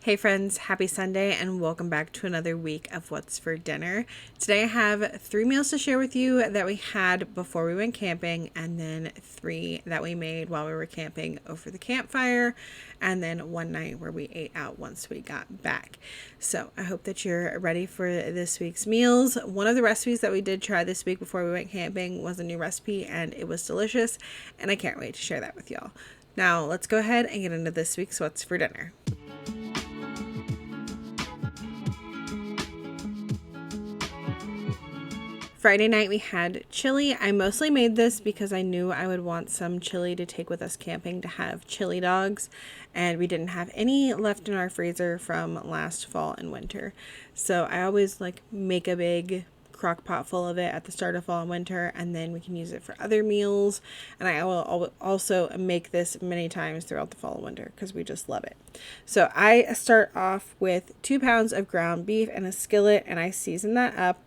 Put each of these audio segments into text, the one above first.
Hey friends, happy Sunday and welcome back to another week of What's for Dinner. Today I have 3 meals to share with you that we had before we went camping, and then 3 that we made while we were camping over the campfire, and then one night where we ate out once we got back. So I hope that you're ready for this week's meals. One of the recipes that we did try this week before we went camping was a new recipe and it was delicious, and I can't wait to share that with y'all. Now let's go ahead and get into this week's What's for Dinner. Friday night we had chili. I mostly made this because I knew I would want some chili to take with us camping to have chili dogs, and we didn't have any left in our freezer from last fall and winter. So I always make a big crock pot full of it at the start of fall and winter, and then we can use it for other meals. And I will also make this many times throughout the fall and winter because we just love it. So I start off with 2 pounds of ground beef in a skillet, and I season that up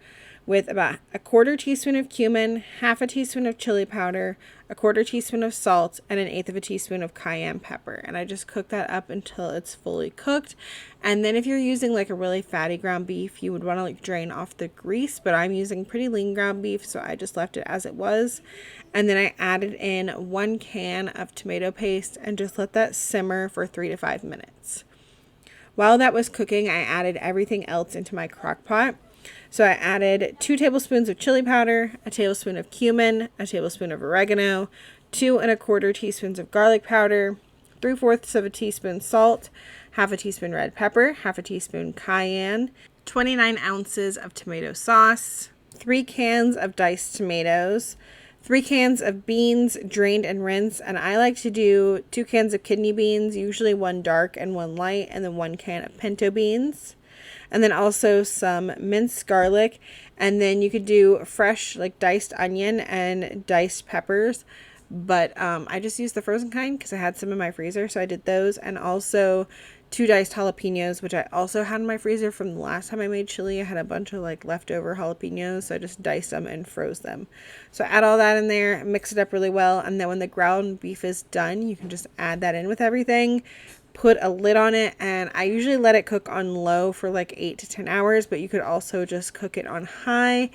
with about a 1/4 teaspoon of cumin, 1/2 teaspoon of chili powder, a 1/4 teaspoon of salt, and 1/8 teaspoon of cayenne pepper. And I just cook that up until it's fully cooked. And then if you're using a really fatty ground beef, you would want to drain off the grease, but I'm using pretty lean ground beef, so I just left it as it was. And then I added in 1 can of tomato paste and just let that simmer for 3 to 5 minutes. While that was cooking, I added everything else into my crock pot. So I added 2 tablespoons of chili powder, a tablespoon of cumin, a tablespoon of oregano, 2 1/4 teaspoons of garlic powder, 3/4 teaspoon salt, 1/2 teaspoon red pepper, 1/2 teaspoon cayenne, 29 ounces of tomato sauce, 3 cans of diced tomatoes, 3 cans of beans drained and rinsed, and I like to do 2 cans of kidney beans, usually 1 dark and 1 light, and then 1 can of pinto beans. And then also some minced garlic, and then you could do fresh diced onion and diced peppers, but I just used the frozen kind because I had some in my freezer, so I did those. And also 2 diced jalapenos, which I also had in my freezer from the last time I made chili. I had a bunch of leftover jalapenos, so I just diced them and froze them. So add all that in there, mix it up really well, and then when the ground beef is done, you can just add that in with everything. Put a lid on it, and I usually let it cook on low for 8 to 10 hours, but you could also just cook it on high.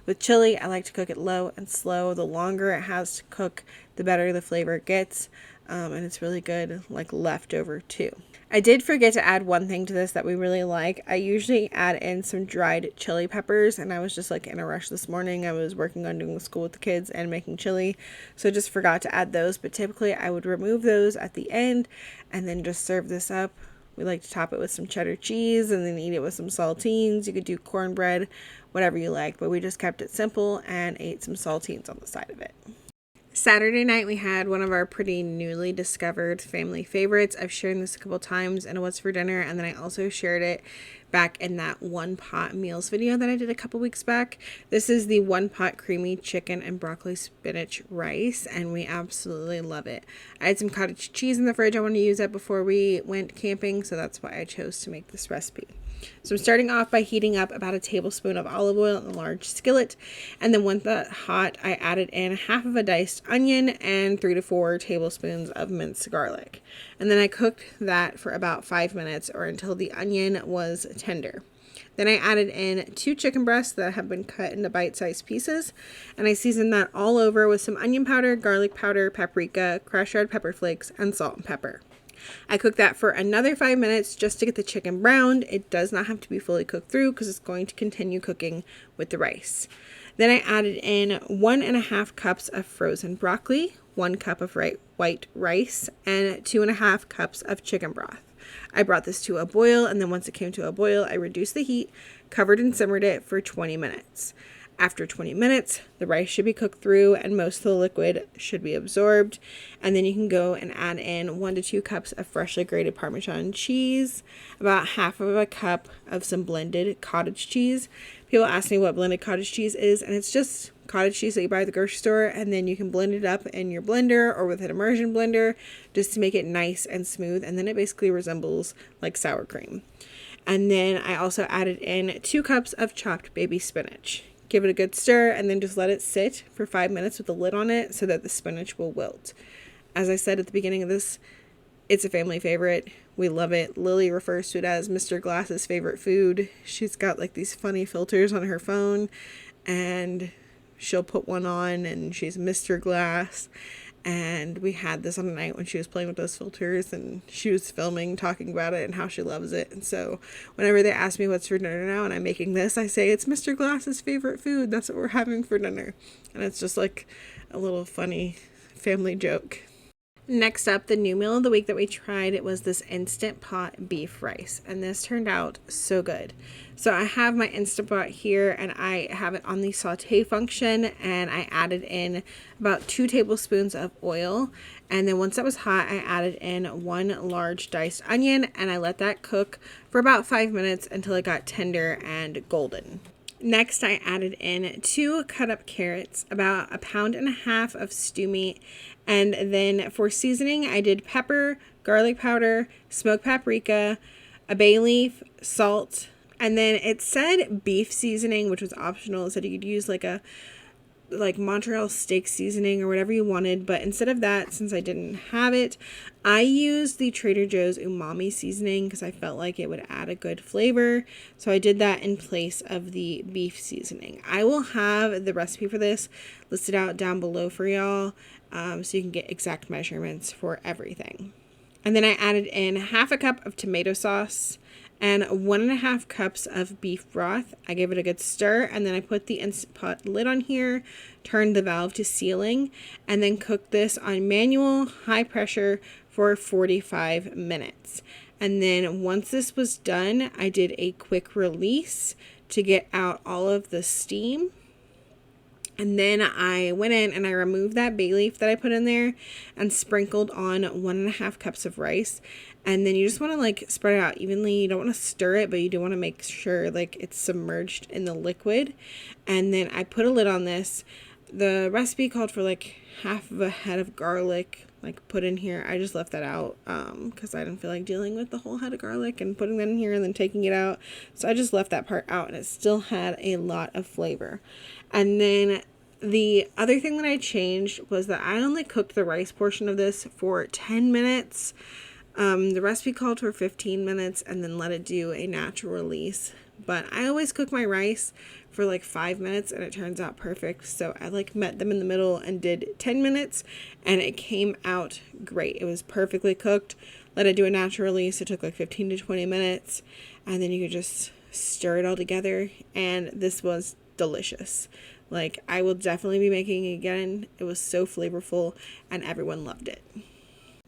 With chili, I like to cook it low and slow. The longer it has to cook, the better the flavor gets, and it's really good leftover too. I did forget to add one thing to this that we really like. I usually add in some dried chili peppers, and I was just in a rush this morning. I was working on doing school with the kids and making chili, so I just forgot to add those, but typically I would remove those at the end and then just serve this up. We like to top it with some cheddar cheese and then eat it with some saltines. You could do cornbread, whatever you like, but we just kept it simple and ate some saltines on the side of it. Saturday night we had one of our pretty newly discovered family favorites. I've shared this a couple times in a What's for Dinner, and then I also shared it back in that one pot meals video that I did a couple weeks back. This is the one pot creamy chicken and broccoli spinach rice, and we absolutely love it. I had some cottage cheese in the fridge. I wanted to use that before we went camping, so that's why I chose to make this recipe. So I'm starting off by heating up about a tablespoon of olive oil in a large skillet, and then when that's hot, I added in 1/2 diced onion and 3 to 4 tablespoons of minced garlic. And then I cooked that for about 5 minutes or until the onion was tender. Then I added in 2 chicken breasts that have been cut into bite-sized pieces, and I seasoned that all over with some onion powder, garlic powder, paprika, crushed red pepper flakes, and salt and pepper. I cooked that for another 5 minutes just to get the chicken browned. It does not have to be fully cooked through because it's going to continue cooking with the rice. Then I added in 1 1/2 cups of frozen broccoli, 1 cup of white rice, and 2 1/2 cups of chicken broth. I brought this to a boil, and then once it came to a boil, I reduced the heat, covered and simmered it for 20 minutes. After 20 minutes, the rice should be cooked through and most of the liquid should be absorbed. And then you can go and add in 1 to 2 cups of freshly grated Parmesan cheese, about 1/2 cup of some blended cottage cheese. People ask me what blended cottage cheese is, and it's just cottage cheese that you buy at the grocery store, and then you can blend it up in your blender or with an immersion blender just to make it nice and smooth, and then it basically resembles sour cream. And then I also added in 2 cups of chopped baby spinach. Give it a good stir, and then just let it sit for 5 minutes with the lid on it so that the spinach will wilt. As I said at the beginning of this, it's a family favorite. We love it. Lily refers to it as Mr. Glass's favorite food. She's got like these funny filters on her phone, and she'll put one on and she's Mr. Glass. And we had this on a night when she was playing with those filters, and she was filming, talking about it and how she loves it. And so whenever they ask me what's for dinner now and I'm making this, I say it's Mr. Glass's favorite food. That's what we're having for dinner. And it's just like a little funny family joke. Next up, the new meal of the week that we tried, it was this Instant Pot beef rice, and this turned out so good. So I have my Instant Pot here, and I have it on the saute function, and I added in about 2 tablespoons of oil, and then once that was hot, I added in 1 large diced onion, and I let that cook for about 5 minutes until it got tender and golden. Next, I added in 2 cut up carrots, about 1.5 pounds of stew meat, and then for seasoning, I did pepper, garlic powder, smoked paprika, a bay leaf, salt, and then it said beef seasoning, which was optional. It said you could use like Montreal steak seasoning or whatever you wanted, but instead of that, since I didn't have it, I used the Trader Joe's umami seasoning because I felt like it would add a good flavor. So I did that in place of the beef seasoning. I will have the recipe for this listed out down below for y'all, so you can get exact measurements for everything. And then I added in 1/2 cup of tomato sauce and 1.5 cups of beef broth. I gave it a good stir, and then I put the Instant Pot lid on here, turned the valve to sealing, and then cooked this on manual high pressure for 45 minutes. And then once this was done, I did a quick release to get out all of the steam. And then I went in and I removed that bay leaf that I put in there and sprinkled on 1.5 cups of rice. And then you just want to like spread it out evenly. You don't want to stir it, but you do want to make sure like it's submerged in the liquid. And then I put a lid on this. The recipe called for like 1/2 head of garlic like put in here. I just left that out because I didn't feel like dealing with the whole head of garlic and putting that in here and then taking it out. So I just left that part out, and it still had a lot of flavor. And then the other thing that I changed was that I only cooked the rice portion of this for 10 minutes. The recipe called for 15 minutes and then let it do a natural release. But I always cook my rice for like 5 minutes and it turns out perfect. So I like met them in the middle and did 10 minutes and it came out great. It was perfectly cooked. Let it do a natural release. It took like 15 to 20 minutes and then you could just stir it all together, and this was delicious. Like, I will definitely be making it again. It was so flavorful and everyone loved it.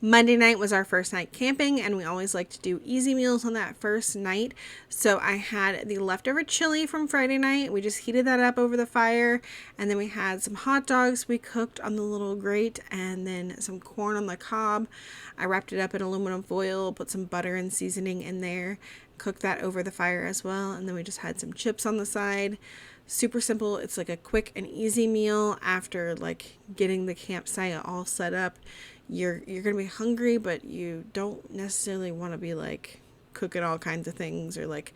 Monday night was our first night camping, and we always like to do easy meals on that first night. So I had the leftover chili from Friday night. We just heated that up over the fire, and then we had some hot dogs we cooked on the little grate, and then some corn on the cob. I wrapped it up in aluminum foil, put some butter and seasoning in there, cooked that over the fire as well, and then we just had some chips on the side. Super simple. It's like a quick and easy meal after like getting the campsite all set up. You're gonna be hungry, but you don't necessarily want to be like cooking all kinds of things or like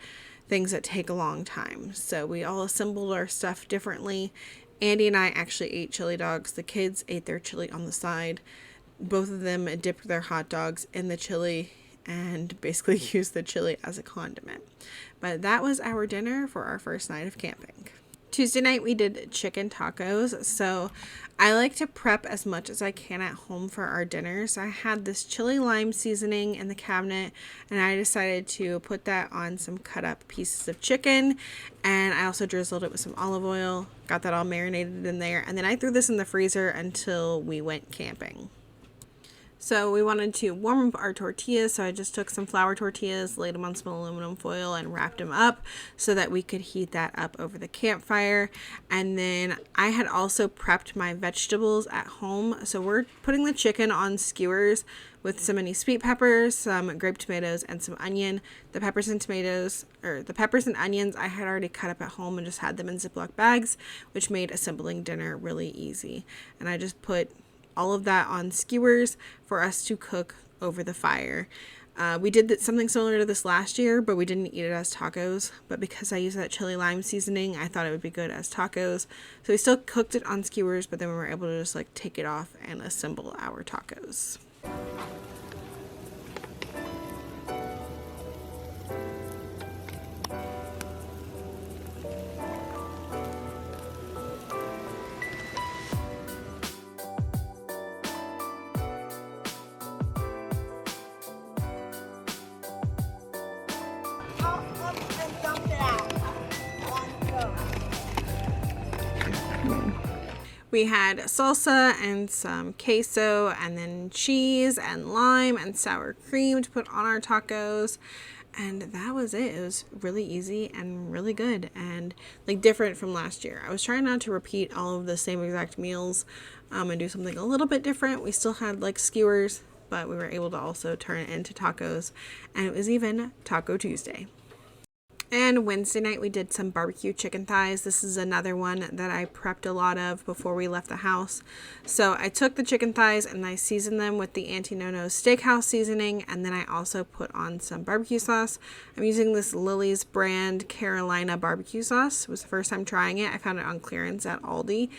things that take a long time. So we all assembled our stuff differently. Andy and I actually ate chili dogs. The kids ate their chili on the side. Both of them dipped their hot dogs in the chili and basically used the chili as a condiment. But that was our dinner for our first night of camping. Tuesday night we did chicken tacos. So I like to prep as much as I can at home for our dinner. So I had this chili lime seasoning in the cabinet, and I decided to put that on some cut up pieces of chicken, and I also drizzled it with some olive oil, got that all marinated in there, and then I threw this in the freezer until we went camping. So we wanted to warm up our tortillas, so I just took some flour tortillas, laid them on some aluminum foil, and wrapped them up so that we could heat that up over the campfire. And then I had also prepped my vegetables at home. So we're putting the chicken on skewers with some mini sweet peppers, some grape tomatoes, and some onion. The peppers and onions I had already cut up at home and just had them in Ziploc bags, which made assembling dinner really easy. And I just put all of that on skewers for us to cook over the fire. We did something similar to this last year, but we didn't eat it as tacos. But because I used that chili lime seasoning, I thought it would be good as tacos. So we still cooked it on skewers, but then we were able to just like take it off and assemble our tacos. We had salsa and some queso and then cheese and lime and sour cream to put on our tacos. And that was it. It was really easy and really good and like different from last year. I was trying not to repeat all of the same exact meals and do something a little bit different. We still had like skewers, but we were able to also turn it into tacos, and it was even Taco Tuesday. And Wednesday night we did some barbecue chicken thighs. This is another one that I prepped a lot of before we left the house. So I took the chicken thighs and I seasoned them with the Auntie Nono's Steakhouse seasoning, and then I also put on some barbecue sauce. I'm using this Lily's brand Carolina barbecue sauce. It was the first time trying it. I found it on clearance at Aldi,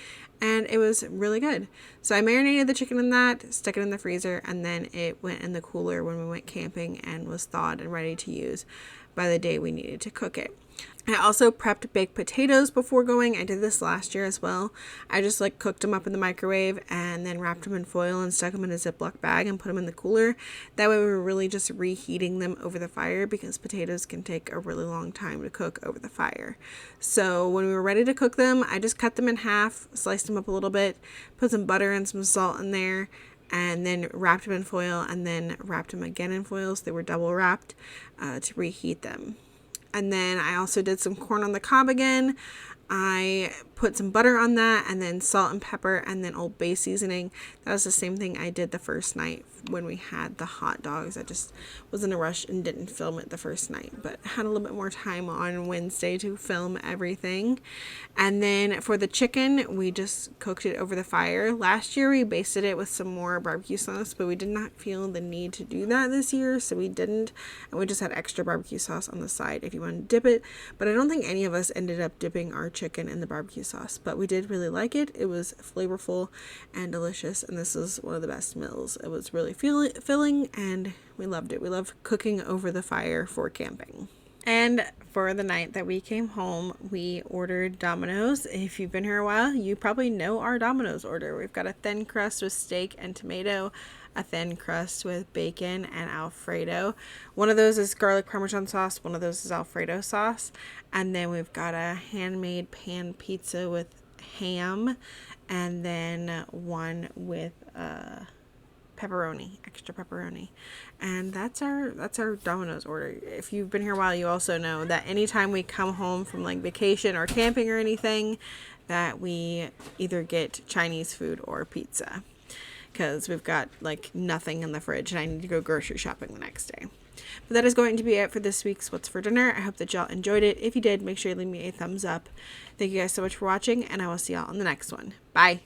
and it was really good. So I marinated the chicken in that, stuck it in the freezer, and then it went in the cooler when we went camping and was thawed and ready to use by the day we needed to cook it. I also prepped baked potatoes before going. I did this last year as well. I just like cooked them up in the microwave and then wrapped them in foil and stuck them in a Ziploc bag and put them in the cooler. That way we were really just reheating them over the fire, because potatoes can take a really long time to cook over the fire. So when we were ready to cook them, I just cut them in half, sliced them up a little bit, put some butter and some salt in there, and then wrapped them in foil, and then wrapped them again in foil, so they were double wrapped to reheat them. And then I also did some corn on the cob again. I put some butter on that, and then salt and pepper, and then Old Bay seasoning. That was the same thing I did the first night when we had the hot dogs. I just was in a rush and didn't film it the first night, but had a little bit more time on Wednesday to film everything. And then for the chicken, we just cooked it over the fire. Last year we basted it with some more barbecue sauce, but we did not feel the need to do that this year, so we didn't. And we just had extra barbecue sauce on the side if you want to dip it. But I don't think any of us ended up dipping our chicken in the barbecue sauce, but we did really like it. It was flavorful and delicious, and this is one of the best meals. It was really filling, and we loved it. We love cooking over the fire for camping. And for the night that we came home, we ordered Domino's. If you've been here a while, you probably know our Domino's order. We've got a thin crust with steak and tomato, a thin crust with bacon and Alfredo. One of those is garlic parmesan sauce, one of those is Alfredo sauce, and then we've got a handmade pan pizza with ham, and then one with pepperoni, extra pepperoni. And that's our Domino's order. If you've been here a while, you also know that anytime we come home from like vacation or camping or anything, that we either get Chinese food or pizza, because we've got like nothing in the fridge and I need to go grocery shopping the next day. But that is going to be it for this week's What's for Dinner. I hope that y'all enjoyed it. If you did, make sure you leave me a thumbs up. Thank you guys so much for watching, and I will see y'all on the next one. Bye.